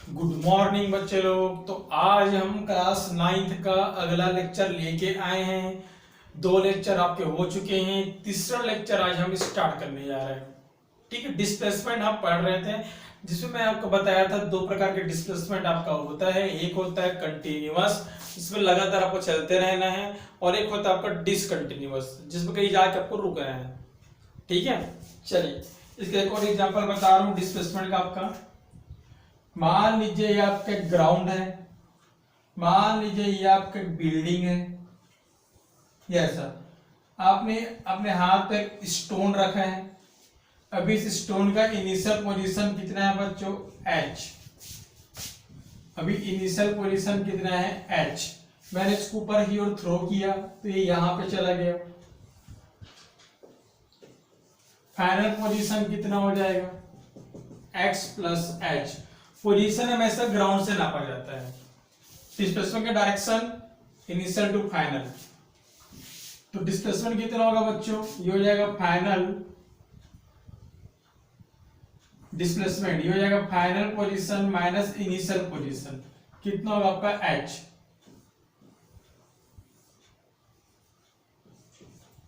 Good morning बच्चे लोग। तो आज हम क्लास 9th का अगला लेक्चर लेके आए हैं। 2 लेक्चर आपके हो चुके हैं, तीसरा लेक्चर आज हम स्टार्ट करने जा रहे हैं। ठीक है, डिस्प्लेसमेंट हम पढ़ रहे थे जिसमें मैं आपको बताया था 2 प्रकार के डिस्प्लेसमेंट आपका होता है। एक होता है कंटिन्यूअस, जिसमें लगातार आपको चलते रहना है, और एक होता है आपका डिसकंटिन्यूअस, जिसमें कहीं जाके आपको रुकना है। ठीक है, चलिए इसका एक और एग्जांपल बता रहा हूँ डिस्प्लेसमेंट का आपका। मान लीजिए ये आपका ग्राउंड है, मान लीजिए ये आपका बिल्डिंग है, यस सर। आपने अपने हाथ पे स्टोन रखा है। अभी इस स्टोन का इनिशियल पोजीशन कितना है बच्चों? h। अभी इनिशियल पोजीशन कितना है? h। मैंने इसको ऊपर की ओर थ्रो किया तो ये यहां पे चला गया। फाइनल पोजीशन कितना हो जाएगा? x plus h। पोजीशन हमेशा ग्राउंड से नापा जाता है। डिस्प्लेसमेंट का डायरेक्शन इनिशियल टू फाइनल। तो डिस्प्लेसमेंट कितना होगा बच्चों? ये हो जाएगा फाइनल डिस्प्लेसमेंट, ये हो जाएगा final position minus initial position. कितना होगा आपका? h।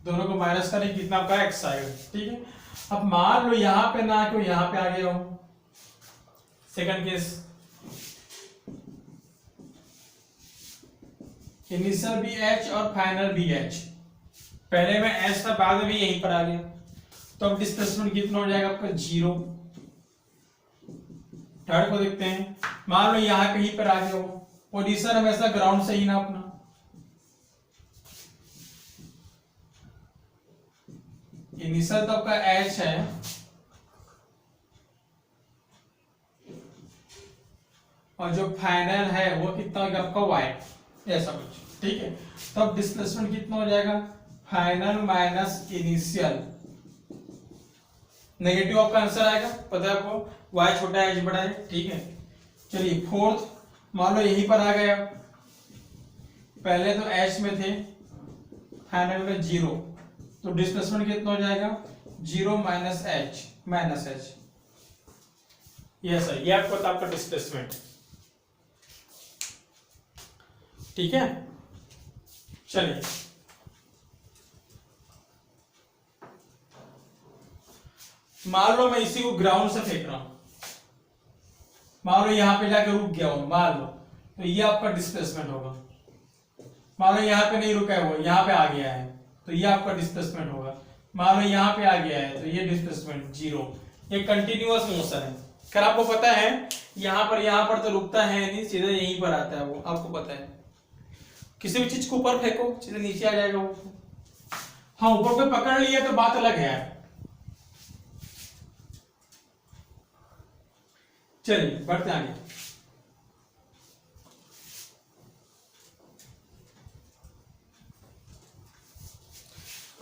दोनों को माइनस करें, कितना आपका x आएगा। ठीक है, अब मान लो यहां पे ना आके यहां पे आ गया हो। सेकंड केस, इनिशियल भी h और फाइनल भी h। पहले में h था, बाद में भी यहीं पर आ गया, तो अब डिस्प्लेसमेंट कितना हो जाएगा आपका? 0। थर्ड को देखते हैं। मान लो यहां कहीं पर आ गया हो, पोजीशन हमेशा ग्राउंड से ही नापना। इनिशियल तो आपका h है, और जो फाइनल है वो कितना होगा आपका? y। ऐसा कुछ। ठीक है, तो अब डिस्प्लेसमेंट कितना हो जाएगा? Final minus initial. नेगेटिव आपका आंसर आएगा, पता है आपको। y छोटा है, h बड़ा है। ठीक है, चलिए फोर्थ, मान लो यहीं पर आ गया। पहले तो h में थे, फाइनल में 0, तो डिस्प्लेसमेंट कितना हो जाएगा? 0 माइनस h। यस सर, ये आपको था आपका डिस्प्लेसमेंट। ठीक है, चलिए मान लो मैं इसी को ग्राउंड से फेंक रहा हूं, मान लो यहां पे जाकर रुक गया हूं, मान लो, तो ये आपका डिस्प्लेसमेंट होगा। मान लो यहां पे नहीं रुका है, वो यहां पे आ गया है, तो ये आपका डिस्प्लेसमेंट होगा। मान लो यहां पे आ गया है, तो ये डिस्प्लेसमेंट 0। ये कंटिन्यूअस मोशन है। खैर आपको पता है यहां पर तो रुकता है नहीं, सीधा यहीं पर आता है वो, आपको पता है। किसी भी चीज को ऊपर फेंको, सीधे नीचे आ जाएगा वो। हाँ, ऊपर पे पकड़ लिया तो बात अलग है। चलिए बढ़ते आगे।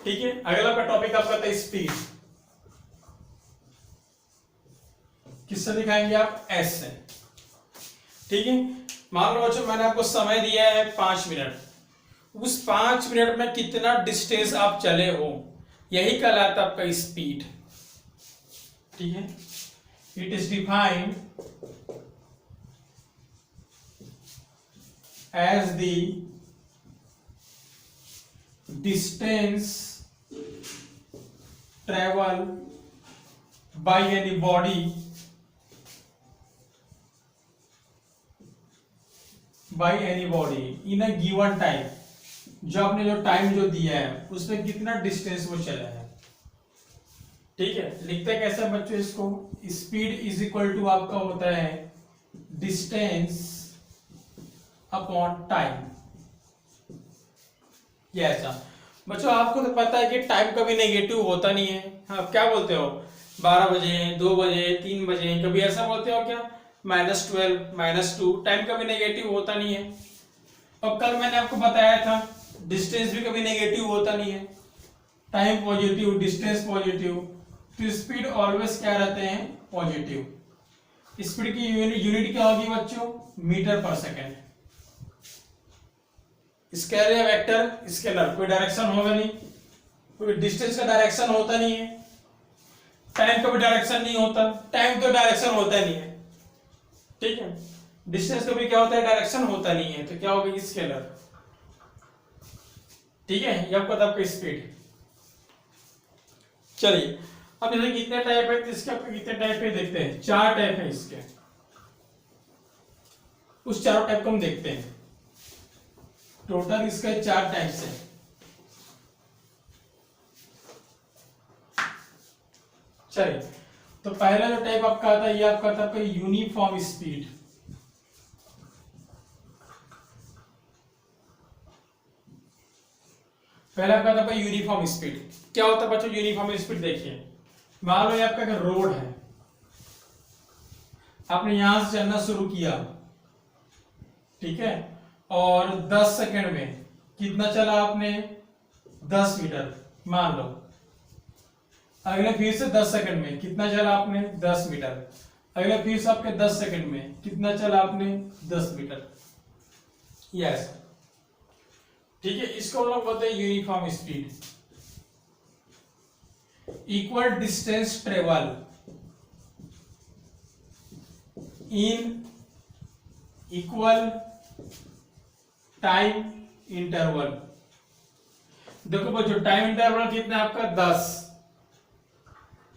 ठीक है, अगला का टॉपिक आपका था स्पीड। किससे दिखाएंगे आप? एस से। ठीक है, मान लो बच्चों मैंने आपको समय दिया है 5 मिनट। उस 5 मिनट में कितना डिस्टेंस आप चले हो, यही कहलाता है आपका स्पीड। ठीक है, it is defined as the distance travel by any body by any body in a given time. जो आपने जो टाइम जो दिया है उसमें कितना डिस्टेंस वो चला है। ठीक है, लिखते हैं कैसे बच्चों इसको? स्पीड इज इक्वल टू आपका होता है डिस्टेंस अपॉन टाइम। ये ऐसा बच्चों, आपको तो पता है कि टाइम कभी नेगेटिव होता नहीं है। आप क्या बोलते हो? 12 बजे, 2 बजे, 3 बजे, कभी ऐसा बोलते हो क्या? -12, -2, टाइम कभी नेगेटिव होता नहीं है। और कल मैंने आपको बताया था डिस्टेंस भी कभी नेगेटिव होता नहीं है। टाइम पॉजिटिव, डिस्टेंस पॉजिटिव, तो स्पीड ऑलवेज क्या रहते हैं? पॉजिटिव। स्पीड की यूनिट क्या होगी बच्चों? मीटर पर सेकेंड। स्केलर या वेक्टर, स्केलर कोई डायरेक्शन होगा नहीं, कोई डिस्टेंस का डायरेक्शन होता नहीं है। टाइम का भी डायरेक्शन नहीं होता, टाइम तो डायरेक्शन होता नहीं है। ठीक है, डिस्टेंस कभी क्या होता है, डायरेक्शन होता नहीं है, तो क्या होगा, स्केलर। ठीक है, ये आपका आपका स्पीड। चलिए अब जैसे कितने टाइप है, तो इसके आपके कितने टाइप है देखते हैं। 4 टाइप है इसके, उस चारों टाइप को हम देखते हैं। टोटल इसका 4 टाइप्स है। चलिए, तो पहला जो टाइप आपका आता है, ये आपका आता है आपका यूनिफॉर्म स्पीड। पहला आपका आता है यूनिफॉर्म स्पीड। क्या होता है बच्चों यूनिफॉर्म स्पीड? देखिए, मान लो ये आपका अगर रोड है, आपने यहां से चलना शुरू किया, ठीक है, और 10 सेकंड में कितना चला आपने, 10 मीटर मान लो। अगले फिर से 10 सेकंड में कितना चला आपने, 10 मीटर। अगले फिर से आपके 10 सेकंड में कितना चला आपने, 10 मीटर। यस, ठीक है, इसको हम लोग बोलते हैं uniform speed. Equal distance travel in equal time interval. देखो बच्चों, टाइम इंटरवल कितना आपका, 10।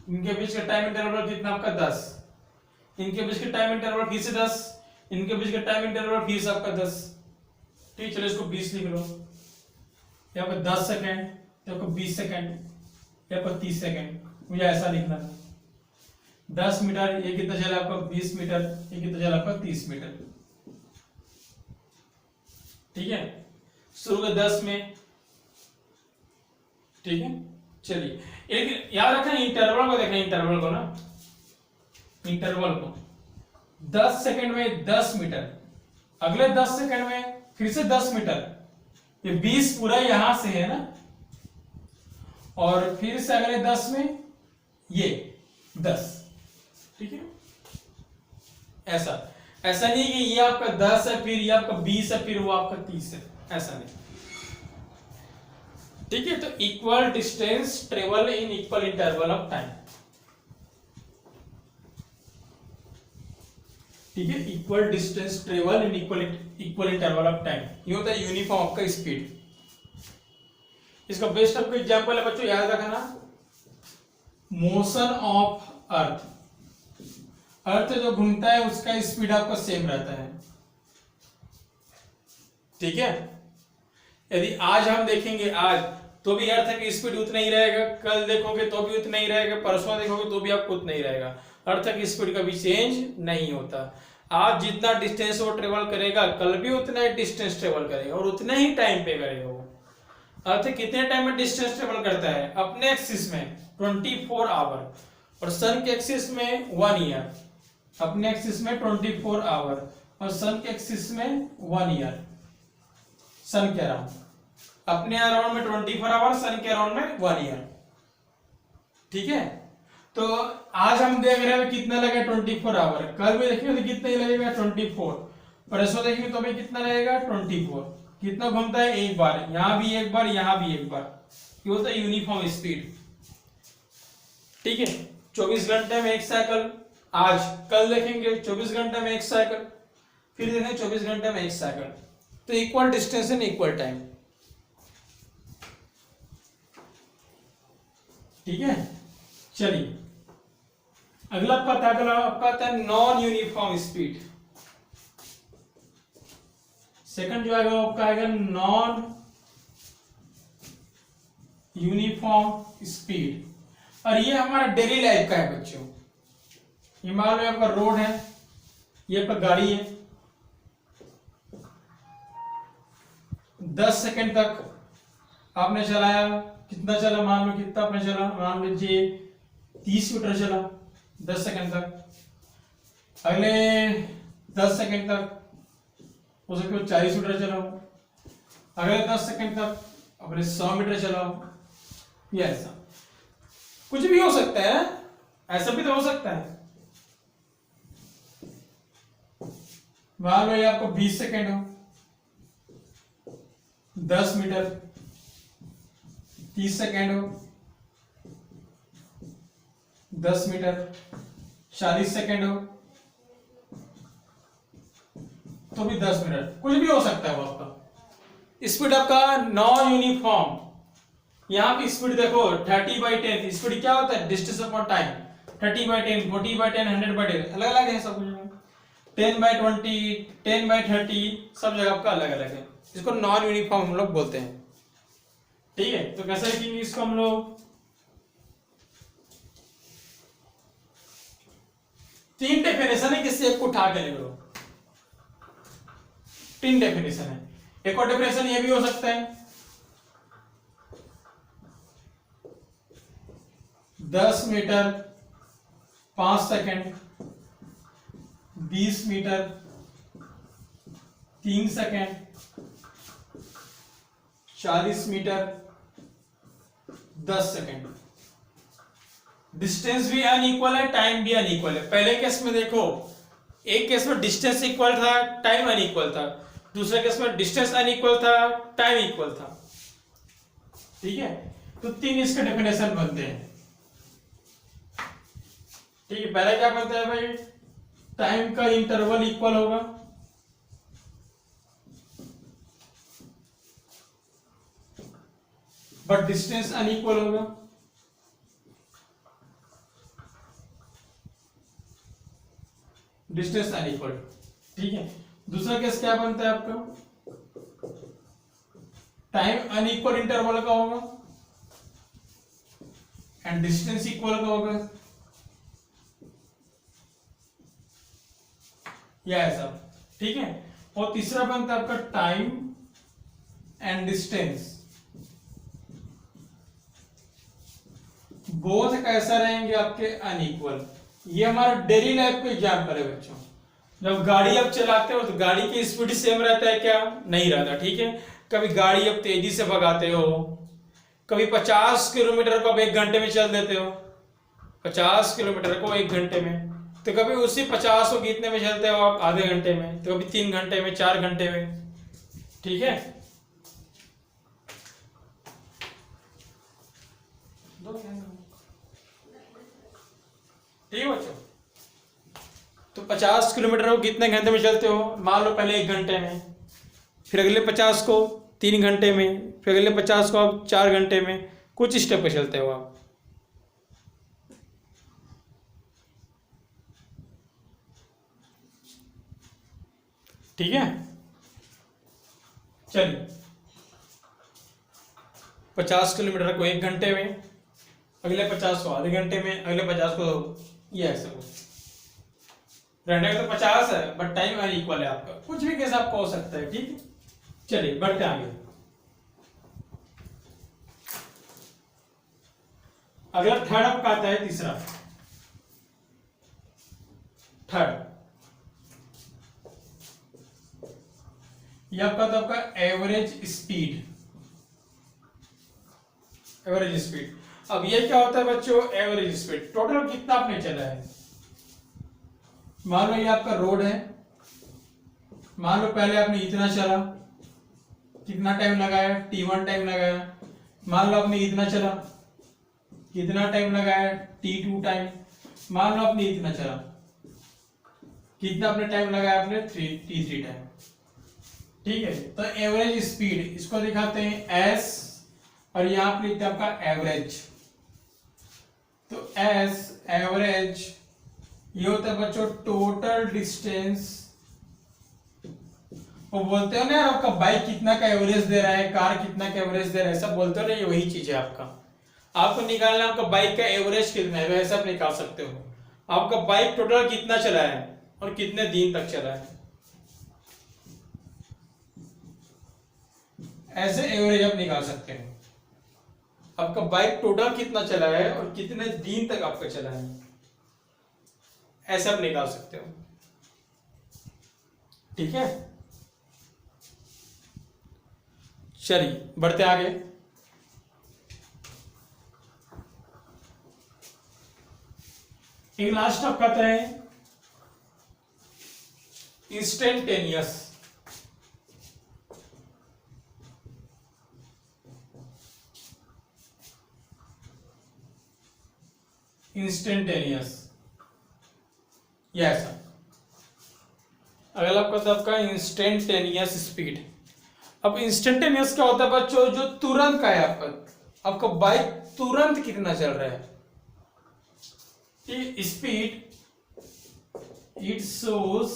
इनके बीच का टाइम इंटरवल कितना आपका, 10। इनके बीच का टाइम इंटरवल फिर से 10। इनके बीच का टाइम इंटरवल फिर से आपका 10। ठीक, चलो इसको 20 लिख लो। यहाँ पर 10 सेकेंड, यहाँ पर 20 सेकेंड, यहाँ पर 30 सेकेंड, मुझे ऐसा लिखना था। 10 मीटर, ये कितना चला आपका, 20 मीटर, ये कितना चला आपका, 30 मीटर। ठीक है, शुरू का 10 में। ठीक है, चलिए एक याद रखना, इंटरवल को देखना, इंटरवल को ना, इंटरवल को 10 सेकंड में 10 मीटर, अगले 10 सेकंड में फिर से 10 मीटर, ये 20 पूरा यहां से है ना, और फिर से अगले 10 में ये 10। ठीक है, ऐसा ऐसा नहीं कि ये आपका 10 है, फिर ये आपका 20 है, फिर वो आपका 30 है, ऐसा नहीं। ठीक है, तो equal distance travel in equal interval of time. ठीक है, equal distance travel in equal interval of time, ये होता है यूनिफॉर्म आपका स्पीड। इसका बेस्ट आपका एग्जांपल है बच्चों, याद रखना, मोशन ऑफ अर्थ। अर्थ जो घूमता है उसका स्पीड आपका सेम रहता है। ठीक है, यदि आज हम देखेंगे आज, तो भी अर्थ की स्पीड उतना ही रहेगा, कल देखोगे तो भी उतना ही रहेगा, परसों देखोगे तो भी आपको उतना ही रहेगा। अर्थ की स्पीड कभी चेंज नहीं होता। आज जितना डिस्टेंस वो ट्रेवल करेगा, कल भी उतना ही डिस्टेंस ट्रेवल करेगा और उतना ही टाइम पे करेगा वो। अर्थ कितने टाइम में डिस्टेंस ट्रेवल करता है? अपने एक्सिस में 24 आवर, और सन के एक्सिस में 1 ईयर। अपने एक्सिस में 24 आवर और सन के एक्सिस में 1 ईयर। सन के अराउंड, अपने अराउंड में 24 आवर, सन के अराउंड में 1 ईयर। ठीक है, तो आज हम देख रहे हैं कितना लगेगा 24 आवर, कल भी देखेंगे तो कितना ही लगेगा 24, परसों देखेंगे तो भी कितना लगेगा 24। कितना घूमता है? एक बार, यहां भी एक बार, यहां भी एक बार। ये होता है यूनिफॉर्म स्पीड। ठीक है, 24 घंटे में एक साइकिल। आज कल देखेंगे 24 घंटे में एक साइकिल, फिर देखेंगे 24 घंटे में एक साइकिल। तो equal distance and equal time. ठीक है, चलिए अगला आपका आता है नॉन यूनिफॉर्म स्पीड। सेकंड जो आएगा आपका आएगा नॉन यूनिफॉर्म स्पीड, और ये हमारा डेली लाइफ का है बच्चों। ये मान लो आपका रोड है, ये आपका गाड़ी है, 10 सेकंड तक आपने चलाया, कितना चला मान लो, कितना आपने चला, मान लीजिए 30 मीटर चला 10 सेकंड तक। अगले 10 सेकंड तक हो सकता है 40 मीटर चलाओ, अगले 10 सेकंड तक अपने 100 मीटर चलाओ। ये ऐसा कुछ भी हो सकता है, ऐसा भी तो हो सकता है। मान लो ये आपको 20 सेकंड हो, 10 मीटर, 30 सेकंड हो, 10 मीटर, 40 सेकंड हो, तो भी 10 मिनट, कुछ भी हो सकता है वो आपका। स्पीड आपका नॉन यूनिफॉर्म, यहाँ पे स्पीड देखो 30/10, स्पीड क्या होता है, डिस्टेंस अपॉन टाइम। 30/10, 40/10, 100/10 अलग अलग है सब कुछ। 10/20, 10/30 सब जगह आपका अलग अलग है, इसको नॉन यूनिफॉर्म हम लोग बोलते हैं। ठीक है, तो कैसे लिखेंगे इसको हम लोग, 3 डेफिनेशन है, किसी एक को उठा के लिख लो। 3 डेफिनेशन है। एक और डेफिनेशन ये भी हो सकता है, 10 metre 5 second, 20 metre 3 second, 40 metre 10 second. Distance भी अनइक्वल है, टाइम भी अनइक्वल है। पहले केस में देखो, एक केस में डिस्टेंस इक्वल था, टाइम अनइक्वल था। दूसरे केस में डिस्टेंस अनइक्वल था, टाइम इक्वल था। ठीक है, तो 3 इसके डेफिनेशन बनते हैं। ठीक है, पहला क्या बनता है भाई, टाइम का इंटरवल इक्वल होगा, बट डिस्टेंस अनइक्वल होगा। Distance unequal. ठीक है, दूसरा केस क्या बनता है आपका, टाइम अनइक्वल इंटरवल का होगा एंड डिस्टेंस इक्वल का होगा, या ऐसा। ठीक है, और तीसरा बनता है आपका टाइम एंड डिस्टेंस बोथ कैसा रहेंगे आपके, अनइक्वल। ये हमारा डेली लाइफ का एग्जाम्पल है बच्चों। जब गाड़ी आप चलाते हो तो गाड़ी की स्पीड सेम रहता है क्या, नहीं रहता। ठीक है, कभी गाड़ी आप तेजी से भगाते हो, कभी 50 किलोमीटर को आप 1 घंटे में चल देते हो, 50 किलोमीटर को 1 घंटे में। तो कभी उसी 50 को कितने में चलते हो आप, आधे घंटे में। तो कभी 3 घंटे में, 4 घंटे में। ठीक है, ठीक है बच्चों। तो 50 किलोमीटर को कितने घंटे में चलते हो, मान लो पहले 1 घंटे में, फिर अगले 50 को 3 घंटे में, फिर अगले 50 को आप 4 घंटे में, कुछ स्टेप पे चलते हो आप। ठीक है, चलिए 50 किलोमीटर को 1 घंटे में, अगले 50 को आधे घंटे में, अगले 50 को ये ऐसे को रहने का। तो 50 है बट टाइम अनइक्वल है आपका, कुछ भी केस आपका हो सकता है। ठीक है, चलिए बढ़ते आगे। अगला थर्ड आपका आता है, तीसरा थर्ड, यह आपका तो आपका एवरेज स्पीड। एवरेज स्पीड, अब ये क्या होता है बच्चों, एवरेज स्पीड टोटल कितना आपने चला है। मान लो ये आपका रोड है, मान लो पहले आपने इतना चला, कितना टाइम लगाया, t1 टाइम लगाया। मान लो आपने इतना चला, कितना टाइम लगाया, t2 टाइम। मान लो आपने इतना चला, कितना आपने टाइम लगाया, आपने t3 टाइम। ठीक है, तो एवरेज स्पीड इसको दिखाते हैं s, और यहां पर लिखते हैं आपका एवरेज। तो s एवरेज ये होता है बच्चों टोटल डिस्टेंस। वो बोलते हो ना यार, आपका बाइक कितना का एवरेज दे रहा है, कार कितना का एवरेज दे रहा है, सब बोलते हो ना, ये वही चीज है आपका। आपको निकालना आपका बाइक का एवरेज कितना है, वैसे आप निकाल सकते हो आपका बाइक टोटल कितना चला है और कितने दिन तक चला है, ऐसे एवरेज आप निकाल सकते हो। आपका बाइक टोटल कितना चला है और कितने दिन तक आपका चला है, ऐसे आप निकाल सकते हो। ठीक है, चलिए बढ़ते आगे। एक लास्ट आपका आता है इंस्टेंटेनियस। Instantaneous, yes. अगला आपका था आपका इंस्टेंटेनियस स्पीड। अब इंस्टेंटेनियस क्या होता है बच्चों, जो तुरंत का है आपका बाइक तुरंत कितना चल रहा है, speed, it shows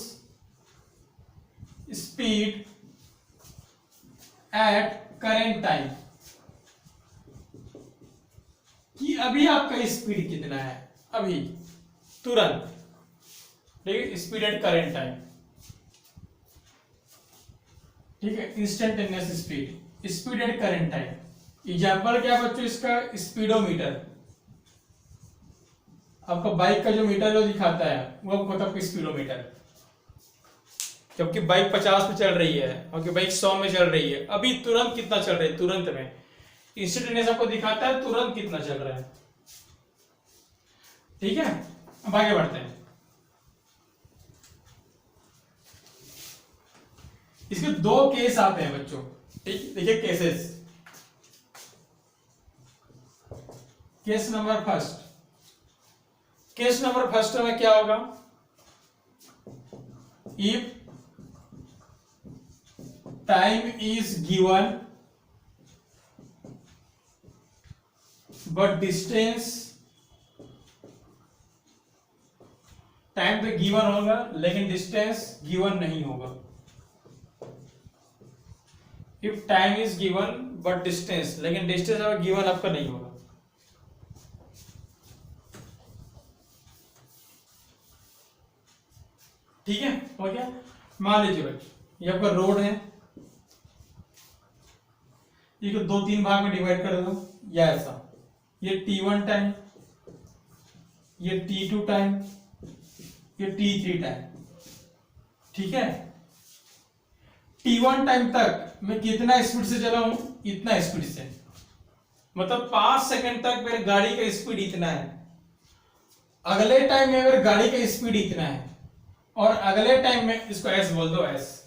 speed at current time, कि अभी आपका स्पीड कितना है, अभी तुरंत, ठीक है, स्पीड एट करेंट टाइम, ठीक है, instantaneous speed, speed at current time. Example क्या बच्चों इसका, स्पीडोमीटर, आपका बाइक का जो मीटर जो दिखाता है वो आपको मतलब स्पीडोमीटर, जबकि बाइक 50 में चल रही है और बाइक 100 में चल रही है, अभी तुरंत कितना चल रही है, तुरंत में। इंस्टेंटेनियस आपको दिखाता है तुरंत कितना चल रहा है, ठीक है। अब आगे बढ़ते हैं। इसके दो केस आते हैं बच्चों, ठीक, देखिए cases. Case number first, case number first में क्या होगा, if time is given but distance, time तो गिवन होगा लेकिन डिस्टेंस गिवन नहीं होगा। If time is given but distance, लेकिन डिस्टेंस अगर गिवन आपका नहीं होगा, ठीक है, हो गया। मान लीजिए भाई ये आपका रोड है, ये को 2-3 भाग में डिवाइड कर दो, या ऐसा, ये T1 टाइम, ये T2 टाइम, ये T3 टाइम, ठीक है। T1 टाइम तक मैं कितना स्पीड से चला हूं, इतना स्पीड से, मतलब 5 सेकंड तक मेरे गाड़ी का स्पीड इतना है। अगले टाइम में मेरे गाड़ी का स्पीड इतना है, और अगले टाइम में, इसको एस बोल दो, एस,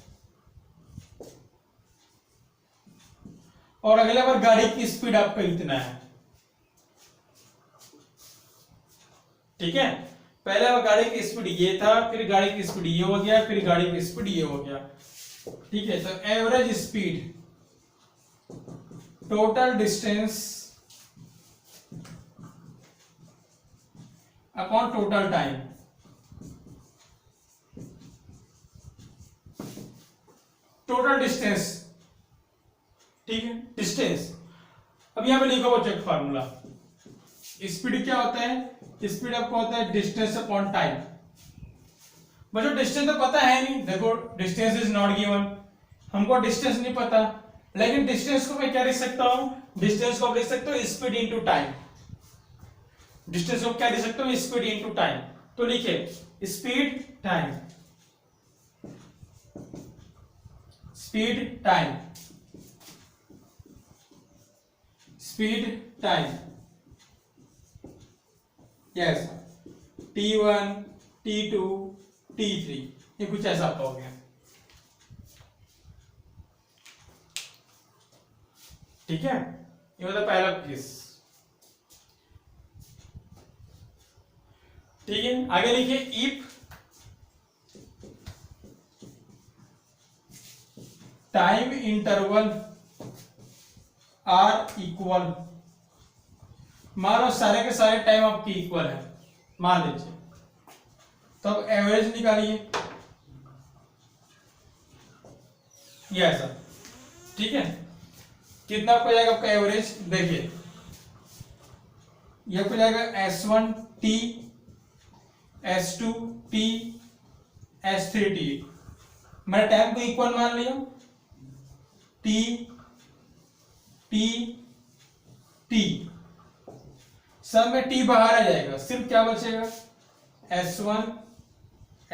और अगले बार गाड़ी की स्पीड आपका इतना है, ठीक है। पहले बार गाड़ी की स्पीड ये था, फिर गाड़ी की स्पीड ये हो गया, फिर गाड़ी की स्पीड ये हो गया, ठीक है। तो average speed, total distance upon total time, total distance, ठीक है, डिस्टेंस। अब यहां पे लिखो बच्चों फार्मूला, स्पीड क्या होता है, स्पीड आपको होता है डिस्टेंस अपॉन टाइम। बच्चों डिस्टेंस तो पता है नहीं, देखो डिस्टेंस इज नॉट गिवन, हमको डिस्टेंस नहीं पता, लेकिन डिस्टेंस को मैं क्या लिख सकता हूं, डिस्टेंस को आप लिख सकते हो स्पीड इनटू टाइम, डिस्टेंस को क्या लिख सकते हो, स्पीड इनटू टाइम। तो लिखिए speed time, speed time, speed time, yes, T1, T2, T3, ये कुछ ऐसा आपका हो गया, ठीक है। ये मतलब पहला केस, ठीक है। आगे लिखिए if time interval are equal, मान लो सारे के सारे टाइम आपके इक्वल है, मान लीजिए, तो अब एवरेज निकालिए, ये ऐसा, ठीक है। कितना आपको जाएगा आपका एवरेज, देखिए ये आपको जाएगा S1T, S2T, S3T, मैंने टाइम को इक्वल मान लिया, T T T, सब में T बाहर आ जाएगा, सिर्फ क्या बचेगा, S1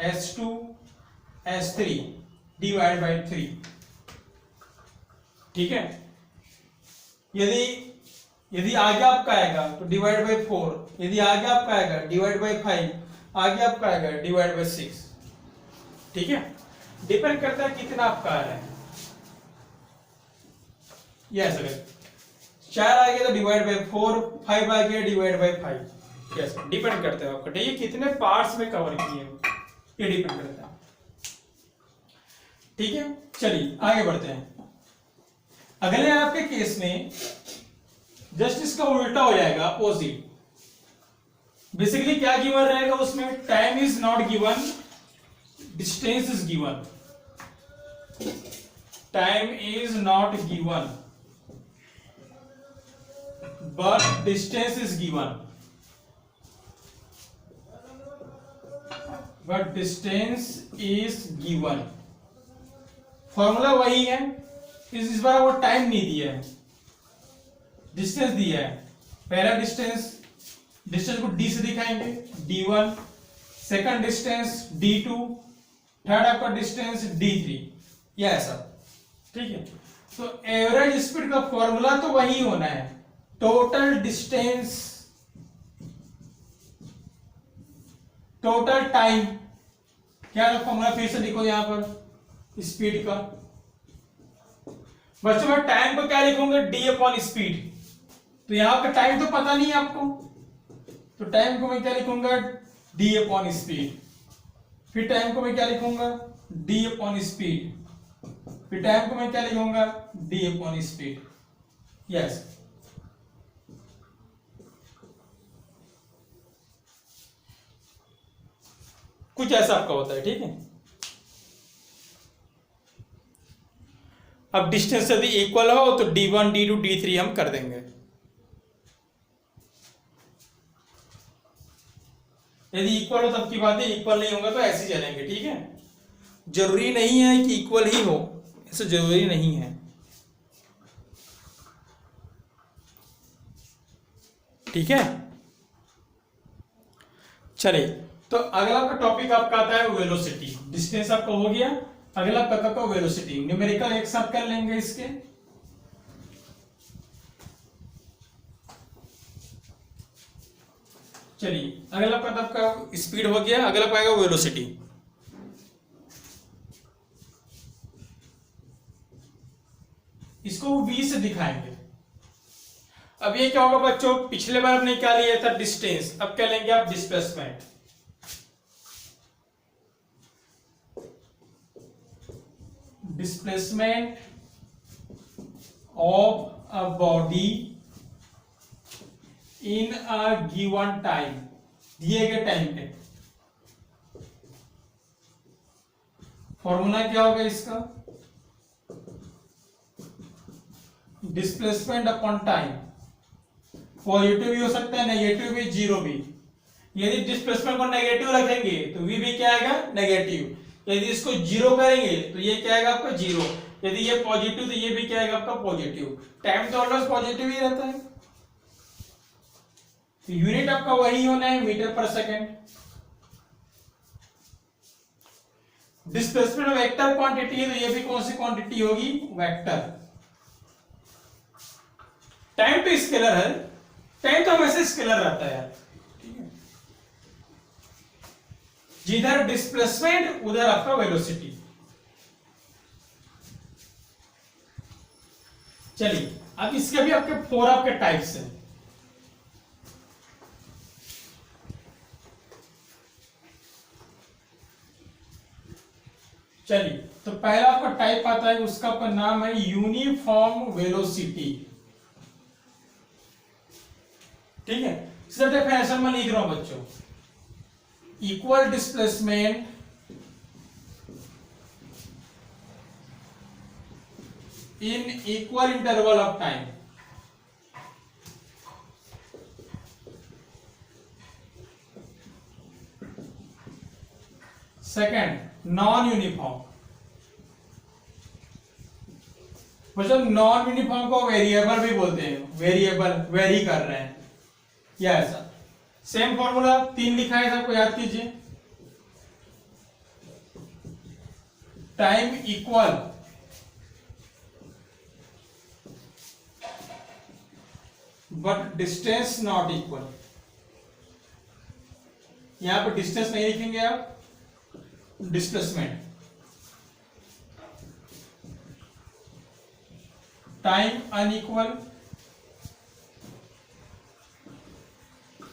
S2 S3 divide by 3, ठीक है। यदि आगे आपका आएगा तो डिवाइड बाई 4, यदि आगे आपका आएगा डिवाइड बाई 5, आगे आपका आएगा डिवाइड बाई 6, ठीक है। डिपेंड करता है कितना आपका आ रहा है, यस, अगर 4 आ गया तो डिवाइड बाई 4, 5 आ गया डिवाइड बाई 5, यस, डिपेंड करता है आपका, ठीक है, कितने पार्ट्स में कवर किए, ये डिपेंड करता है, ठीक है, चलिए आगे बढ़ते हैं। अगले आपके केस में जस्ट इसका उल्टा हो जाएगा, अपोजिट। बेसिकली क्या गिवन रहेगा उसमें, time is not given, distance is given. Time is not given but distance is given, but distance is given. Formula वही है, इस बार वो टाइम नहीं दिया है, डिस्टेंस दिया है। पहला डिस्टेंस को d से दिखाएंगे, d1, second distance d2, third आपका डिस्टेंस d3, या ऐसा। ठीक है, तो एवरेज स्पीड का फॉर्मूला तो वही होना है, टोटल डिस्टेंस, टोटल टाइम। क्या फॉर्मूला फिर से लिखो यहां पर स्पीड का। बच्चों मैं टाइम को क्या लिखूंगा, डी अपॉन स्पीड। तो यहां का टाइम तो पता नहीं है आपको, तो टाइम को मैं क्या लिखूंगा, डी अपॉन स्पीड। फिर टाइम को मैं क्या लिखूंगा, डी अपॉन स्पीड। फिर टाइम को मैं क्या लिखूंगा, डी अपॉन स्पीड। यस, कुछ ऐसा आपका होता है। ठीक है, अब डिस्टेंस यदि इक्वल हो तो d1, d2, d3 हम कर देंगे। यदि इक्वल हो तब की बात है, इक्वल नहीं होगा तो ऐसे चलेंगे। ठीक है, जरूरी नहीं है कि इक्वल ही हो, ऐसा जरूरी नहीं है। ठीक है, चलिए तो अगला का टॉपिक आपका आता है वेलोसिटी। डिस्टेंस आपका हो गया, अगला पता का वेलोसिटी। न्यूमेरिकल एक साथ कर लेंगे इसके। चलिए अगला पद आपका स्पीड हो गया, अगला पाएगा वेलोसिटी। इसको v से दिखाएंगे। अब ये क्या होगा बच्चों, पिछले बार आपने क्या लिया था, डिस्टेंस, अब क्या लेंगे आप, displacement. Displacement of a body in a given time, दिए गए टाइम पे। फॉर्मूला क्या होगा इसका, डिस्प्लेसमेंट अपॉन टाइम। पॉजिटिव भी हो सकता है, नेगेटिव भी, जीरो भी। यदि डिस्प्लेसमेंट को नेगेटिव रखेंगे तो v भी क्या आएगा, नेगेटिव। यदि इसको जीरो करेंगे तो ये क्या आएगा आपका, जीरो। यदि ये पॉजिटिव तो ये भी क्या आएगा आपका, पॉजिटिव। टाइम तो ऑलवेज पॉजिटिव ही रहता है। तो यूनिट आपका वही होना है, मीटर पर सेकेंड। डिस्प्लेसमेंट वेक्टर क्वांटिटी है तो ये भी कौन सी क्वांटिटी होगी, वेक्टर। टाइम तो स्केलर है, टाइम तो हमेशा स्केलर रहता है यार। ठीक है, जिधर डिस्प्लेसमेंट उधर आपका वेलोसिटी। चलिए अब इसके भी आपके 4 आपके टाइप्स हैं। चलिए तो पहला आपका टाइप आता है, उसका आपका नाम है यूनिफॉर्म वेलोसिटी। ठीक है, सीधा डेफिनेशन में लिख रहा हूं बच्चों, equal displacement in equal interval of time. Second, non uniform. मतलब नॉन यूनिफॉर्म को वेरिएबल भी बोलते हैं, वेरिएबल वेरी कर रहे हैं या ऐसा। सेम फॉर्मूला 3 लिखा है, सबको याद कीजिए। Time equal but distance not equal. यहां पर डिस्टेंस नहीं लिखेंगे आप, displacement. Time unequal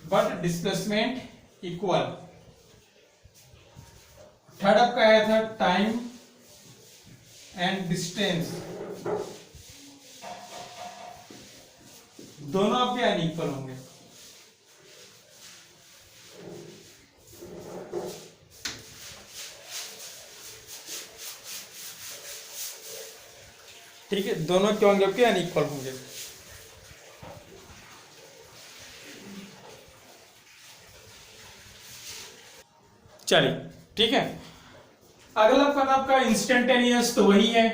but displacement equal. Third आपका आया था टाइम एंड डिस्टेंस दोनों आपके अनइक्वल होंगे। ठीक है, दोनों क्या होंगे आपके अनइक्वल होंगे। चलिए ठीक है, अगला पद आपका इंस्टेंटेनियस, तो वही है।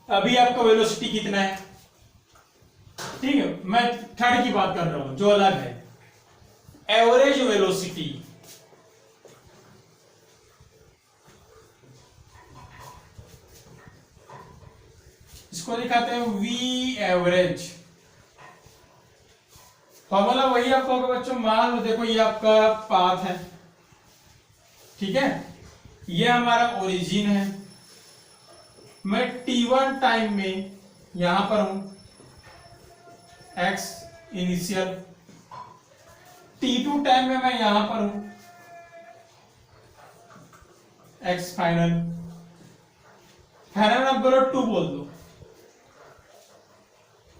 अभी आपका वेलोसिटी कितना है, ठीक है, मैं थर्ड की बात कर रहा हूं जो अलग है। एवरेज वेलोसिटी, इसको दिखाते हैं वी एवरेज। फॉर्मूला वही आपको होगा बच्चों, मान लो देखो ये आपका पाथ है, ठीक है, ये हमारा ओरिजिन है, मैं t1 टाइम में यहां पर हूं, x इनिशियल, t2 टाइम में मैं यहां पर हूं, x फाइनल। फाइनल आप बोलो 2 बोल दो,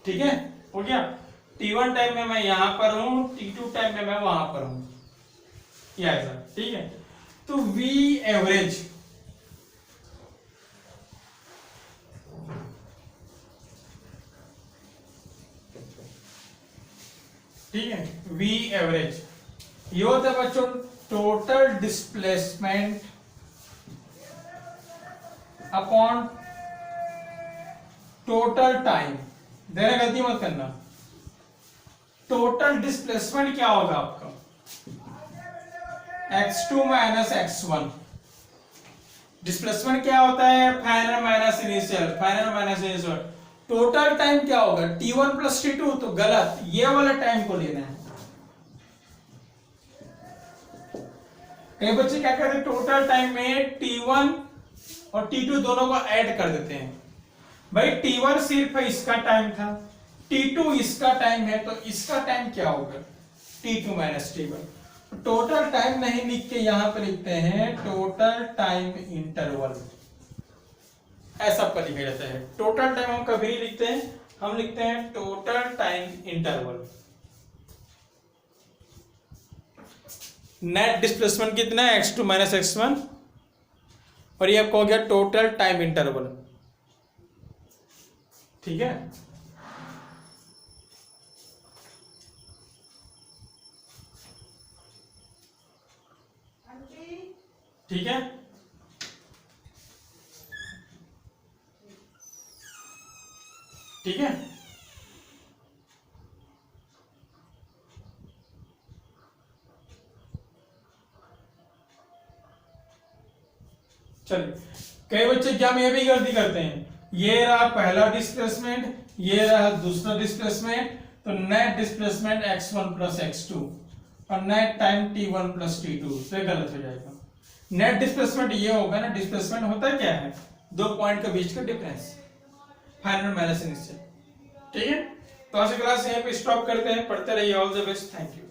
ठीक है, हो गया। t1 टाइम में मैं यहां पर हूं, t2 टाइम में मैं वहां पर हूं, ये ऐसा, ठीक है। तो v एवरेज, ठीक है, v एवरेज ये होता है बच्चों total displacement upon total time. देना गलती मत करना, टोटल डिस्प्लेसमेंट क्या होगा आपका, x2 माइनस x1। डिस्प्लेसमेंट क्या होता है, final minus initial, final minus initial. Total time क्या होगा, t1 प्लस t2, तो गलत, ये वाला टाइम को लेना है। कई बच्चे क्या करते हैं, टोटल टाइम में t1 और t2 दोनों को ऐड कर देते हैं। भाई t1 सिर्फ इसका टाइम था, t2 इसका टाइम है, तो इसका टाइम क्या होगा, t2 minus t1। Total time नहीं लिख के यहां पर लिखते हैं टोटल टाइम इंटरवल, ऐसा पर लिखा जाता है। टोटल टाइम हम कभी नहीं लिखते हैं, हम लिखते हैं total time interval. Net displacement कितना है, x2 माइनस x1, और ये आपको हो गया टोटल टाइम इंटरवल, ठीक है। ठीक है, ठीक है, चलिए। कई बच्चे क्या में ये भी गलती करते हैं, ये रहा पहला डिस्प्लेसमेंट, ये रहा दूसरा डिस्प्लेसमेंट, तो net displacement x1 plus x2 और net time t1 plus t2, तो गलत हो जाएगा। नेट डिस्प्लेसमेंट ये होगा ना, डिस्प्लेसमेंट होता क्या है, दो पॉइंट के बीच का डिफरेंस, फाइनल माइनस इनिशियल, ठीक है। तो आज क्लास यहीं पे स्टॉप करते हैं, पढ़ते रहिए, all the best, thank you.